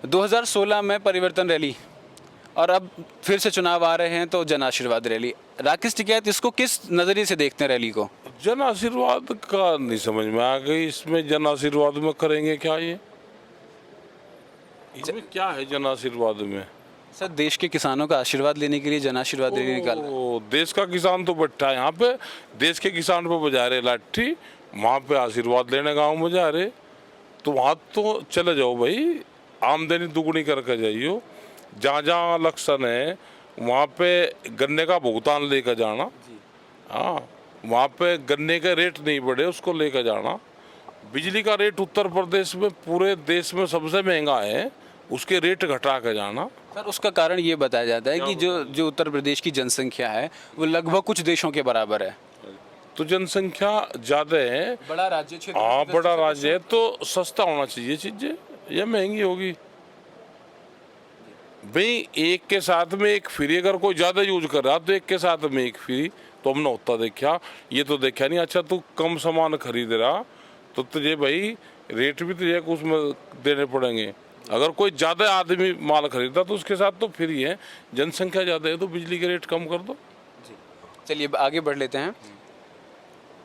2016 में परिवर्तन रैली और अब फिर से चुनाव आ रहे हैं तो जन आशीर्वाद रैली। राकेश टिकैत इसको किस नज़रिए से देखते हैं रैली को? जन आशीर्वाद का नहीं समझ में आ गई। इसमें जन आशीर्वाद में करेंगे क्या ये? इसमें क्या है जन आशीर्वाद में? सर, देश के किसानों का आशीर्वाद लेने के लिए जन आशीर्वाद रैली निकाला। देश का किसान तो बैठा है यहाँ पे, देश के किसान पे बजा रहे लाठी, वहाँ पे आशीर्वाद लेने गाँव में जा रहे। तो वहाँ तो चले जाओ भाई, आमदनी दुगनी करके जाइयो। जहाँ जहाँ इलेक्शन है वहाँ पे गन्ने का भुगतान लेकर जाना। हाँ, वहाँ पे गन्ने का रेट नहीं बढ़े उसको लेकर जाना। बिजली का रेट उत्तर प्रदेश में पूरे देश में सबसे महंगा है, उसके रेट घटा के जाना। सर, उसका कारण ये बताया जाता है कि जो उत्तर प्रदेश की जनसंख्या है वो लगभग कुछ देशों के बराबर है। तो जनसंख्या ज़्यादा है, बड़ा राज्य क्षेत्र। हाँ बड़ा राज्य है, तो सस्ता होना चाहिए चीज़ें, या महंगी होगी भाई? एक के साथ में एक फ्री, अगर कोई ज़्यादा यूज कर रहा तो एक के साथ में एक फ्री, तो हमने होता देखा। ये तो देखा नहीं। अच्छा, तू कम सामान खरीद रहा तो तुझे भाई रेट भी तुझे कुछ में देने पड़ेंगे। अगर कोई ज़्यादा आदमी माल खरीदता तो उसके साथ तो फ्री है। जनसंख्या ज़्यादा है तो बिजली के रेट कम कर दो। चलिए आगे बढ़ लेते हैं।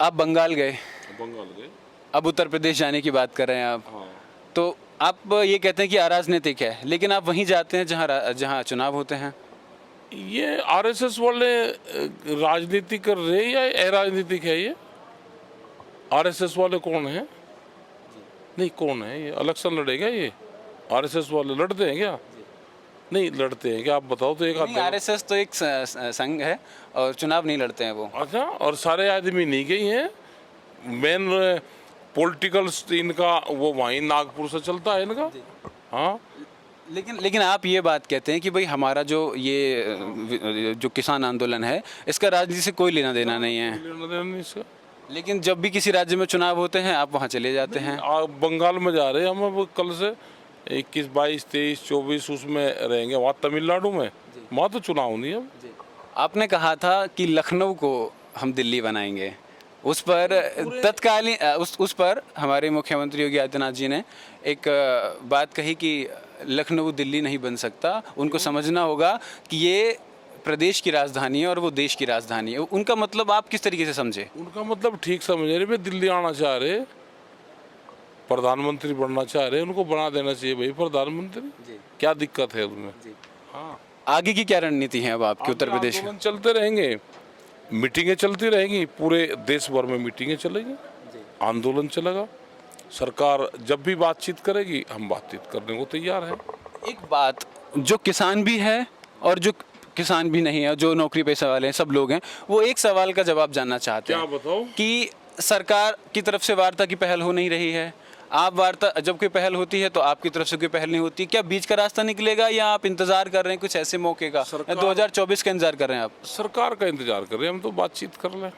आप बंगाल गए, बंगाल गए, अब उत्तर प्रदेश जाने की बात कर रहे हैं आप। हाँ। तो आप ये कहते हैं कि अराजनीतिक है, लेकिन आप वहीं जाते हैं जहाँ चुनाव होते हैं। ये आरएसएस वाले राजनीति कर रहे हैं या अराजनीतिक है ये? आरएसएस वाले कौन है? नहीं, कौन है ये? इलेक्शन लड़ेगा ये? आरएसएस वाले लड़ते हैं क्या? नहीं लड़ते हैं क्या? आप बताओ तो एक आध। आरएसएस तो एक संघ है और चुनाव नहीं लड़ते हैं वो। अच्छा, और सारे आदमी नहीं गए हैं? मेन पॉलिटिकल इनका वो वहीं नागपुर से चलता है इनका। हाँ, लेकिन आप ये बात कहते हैं कि भाई हमारा जो ये जो किसान आंदोलन है इसका राजनीति से कोई लेना देना नहीं है। लेना देना नहीं इसका। लेकिन जब भी किसी राज्य में चुनाव होते हैं आप वहाँ चले जाते हैं। आप बंगाल में जा रहे हैं हम, अब कल से 21, 22, 23, 24 उसमें रहेंगे। वहाँ तमिलनाडु में, वहाँ तो चुनाव नहीं है। आपने कहा था कि लखनऊ को हम दिल्ली बनाएंगे, उस पर तत्कालीन उस पर हमारे मुख्यमंत्री योगी आदित्यनाथ जी ने एक बात कही कि लखनऊ दिल्ली नहीं बन सकता, उनको समझना होगा कि ये प्रदेश की राजधानी है और वो देश की राजधानी है। उनका मतलब आप किस तरीके से समझे? उनका मतलब ठीक समझ रहे, वे दिल्ली आना चाह रहे, प्रधानमंत्री बनना चाह रहे, उनको बना देना चाहिए भाई प्रधानमंत्री। क्या दिक्कत है उसमें? हाँ, आगे की क्या रणनीति है अब आपके उत्तर प्रदेश में? आंदोलन चलते रहेंगे, मीटिंगें चलती रहेंगी, पूरे देश भर में मीटिंगें चलेंगी, आंदोलन चलेगा। सरकार जब भी बातचीत करेगी हम बातचीत करने को तैयार है। एक बात, जो किसान भी है और जो किसान भी नहीं है, जो नौकरी पेशा वाले हैं, सब लोग हैं, वो एक सवाल का जवाब जानना चाहते हैं। क्या बताओ? कि सरकार की तरफ से वार्ता की पहल हो नहीं रही है। आप वार्ता जब कोई पहल होती है तो आपकी तरफ से कोई पहल नहीं होती। क्या बीच का रास्ता निकलेगा या आप इंतजार कर रहे हैं कुछ ऐसे मौके का? 2024 का इंतजार कर रहे हैं आप? सरकार का इंतजार कर रहे हैं हम, तो बातचीत कर लें।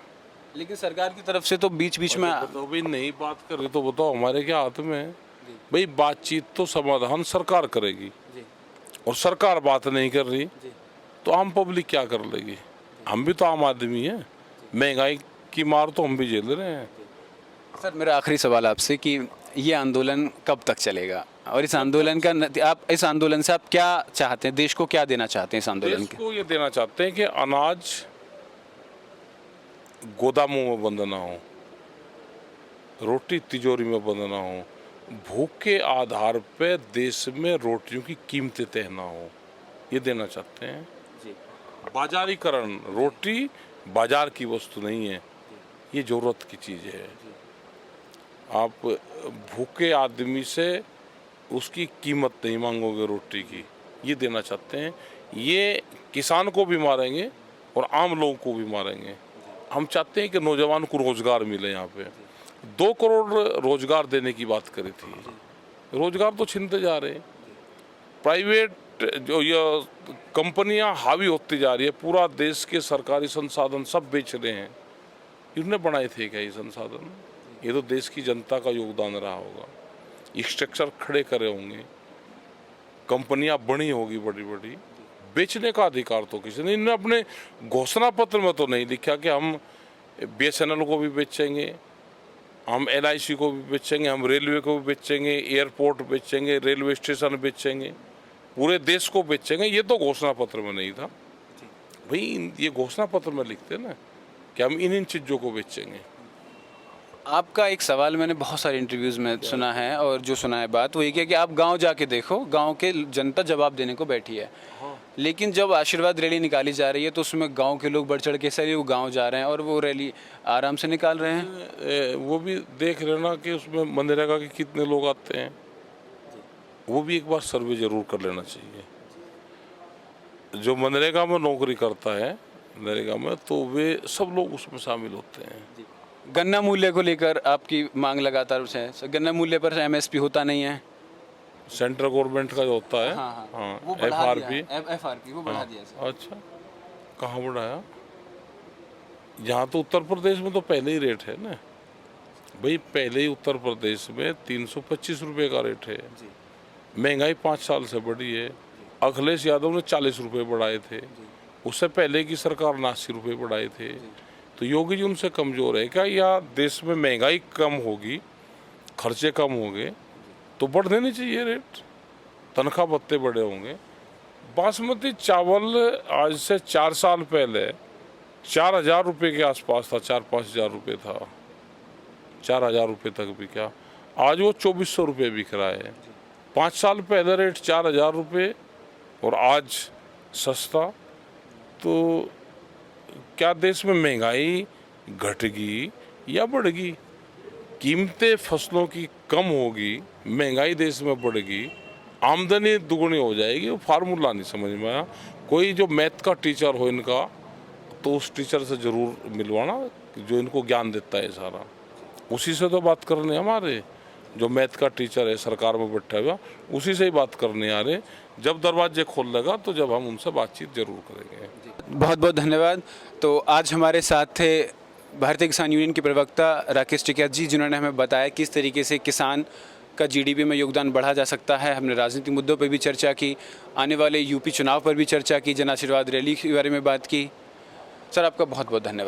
लेकिन सरकार की तरफ से तो बीच बीच में तो भाई नहीं बात कर रहे तो बताओ हमारे क्या हाथ में है भाई? बातचीत तो समाधान सरकार करेगी, और सरकार बात नहीं कर रही तो आम पब्लिक क्या कर लेगी? हम भी तो आम आदमी हैं, महंगाई की मार तो हम भी झेल रहे हैं। सर, मेरा आखिरी सवाल आपसे कि ये आंदोलन कब तक चलेगा और इस आंदोलन का आप इस आंदोलन से आप क्या चाहते हैं? देश को क्या देना चाहते हैं इस आंदोलन देश को ये देना चाहते हैं कि अनाज गोदामों में बंद ना हो, रोटी तिजोरी में बंद ना हो, भूख के आधार पे देश में रोटियों की कीमतें तय ना हो, ये देना चाहते हैं। बाजारीकरण, रोटी बाजार की वस्तु नहीं है, ये जरूरत की चीज़ है। आप भूखे आदमी से उसकी कीमत नहीं मांगोगे रोटी की, ये देना चाहते हैं। ये किसान को भी मारेंगे और आम लोगों को भी मारेंगे। हम चाहते हैं कि नौजवान को रोजगार मिले। यहाँ पे 2 करोड़ रोजगार देने की बात करी थी, रोजगार तो छीनते जा रहे हैं। प्राइवेट जो ये कंपनियां हावी होती जा रही है, पूरा देश के सरकारी संसाधन सब बेच रहे हैं। इन्होंने बनाए थे क्या ये संसाधन? ये तो देश की जनता का योगदान रहा होगा। स्ट्रक्चर खड़े करे होंगे, कंपनियां बनी होगी बड़ी बड़ी, बेचने का अधिकार तो किसी ने, इन्होंने अपने घोषणा पत्र में तो नहीं लिखा कि हम BSNL को भी बेचेंगे, हम LIC को भी बेचेंगे, हम रेलवे को भी बेचेंगे, एयरपोर्ट बेचेंगे, रेलवे स्टेशन बेचेंगे, पूरे देश को बेचेंगे। ये तो घोषणा पत्र में नहीं था भाई, ये घोषणा पत्र में लिखते ना कि हम इन चीज़ों को बेचेंगे। आपका एक सवाल मैंने बहुत सारे इंटरव्यूज़ में सुना है, और जो सुना है बात वो ये कि आप गांव जाके देखो, गांव के जनता जवाब देने को बैठी है। लेकिन जब आशीर्वाद रैली निकाली जा रही है तो उसमें गांव के लोग बढ़ चढ़ के सर वो गांव जा रहे हैं और वो रैली आराम से निकाल रहे हैं। वो भी देख रहे ना कि उसमें मनरेगा के कितने लोग आते हैं, वो भी एक बार सर्वे जरूर कर लेना चाहिए। जो मनरेगा में नौकरी करता है, मनरेगा में, तो वे सब लोग उसमें शामिल होते हैं। गन्ना मूल्य को लेकर आपकी मांग लगातार है, गन्ना मूल्य पर MSP होता नहीं है। सेंट्रल गवर्नमेंट का जो होता है, हाँ, वो FRP वो बढ़ा दिया है। अच्छा, कहाँ बढ़ाया? यहाँ तो उत्तर प्रदेश में तो पहले ही रेट है ना भाई, पहले ही उत्तर प्रदेश में 325 रुपये का रेट है। महंगाई 5 साल से बढ़ी है। अखिलेश यादव ने 40 रुपये बढ़ाए थे, उससे पहले की सरकार ने 80 रुपये बढ़ाए थे। तो योगी जी उनसे कमज़ोर है क्या? या देश में महंगाई कम होगी, खर्चे कम होंगे तो बढ़ देनी चाहिए रेट, तनख्वाह भत्ते बढ़े होंगे। बासमती चावल आज से 4 साल पहले 4,000 रुपये के आसपास था, 4-5 हज़ार रुपये था, 4,000 रुपये तक भी क्या, आज वो 2,400 रुपये बिक रहा है। 5 साल पहले रेट 4,000 रुपये और आज सस्ता। तो क्या देश में महंगाई घटेगी या बढ़ेगी? कीमतें फसलों की कम होगी, महंगाई देश में बढ़ेगी, आमदनी दुगनी हो जाएगी। वो फार्मूला नहीं समझ में आया। कोई जो मैथ का टीचर हो इनका, तो उस टीचर से ज़रूर मिलवाना जो इनको ज्ञान देता है सारा, उसी से तो बात करने हमारे। जो मैथ का टीचर है सरकार में बैठा हुआ, उसी से ही बात करने आ रहे। जब दरवाजे खोल लेगा तो जब हम उनसे बातचीत जरूर करेंगे। बहुत बहुत धन्यवाद। तो आज हमारे साथ थे भारतीय किसान यूनियन के प्रवक्ता राकेश टिकैत जी, जिन्होंने हमें बताया किस तरीके से किसान का GDP में योगदान बढ़ा जा सकता है। हमने राजनीतिक मुद्दों पर भी चर्चा की, आने वाले UP चुनाव पर भी चर्चा की, जन आशीर्वाद रैली के बारे में बात की। सर, आपका बहुत बहुत धन्यवाद।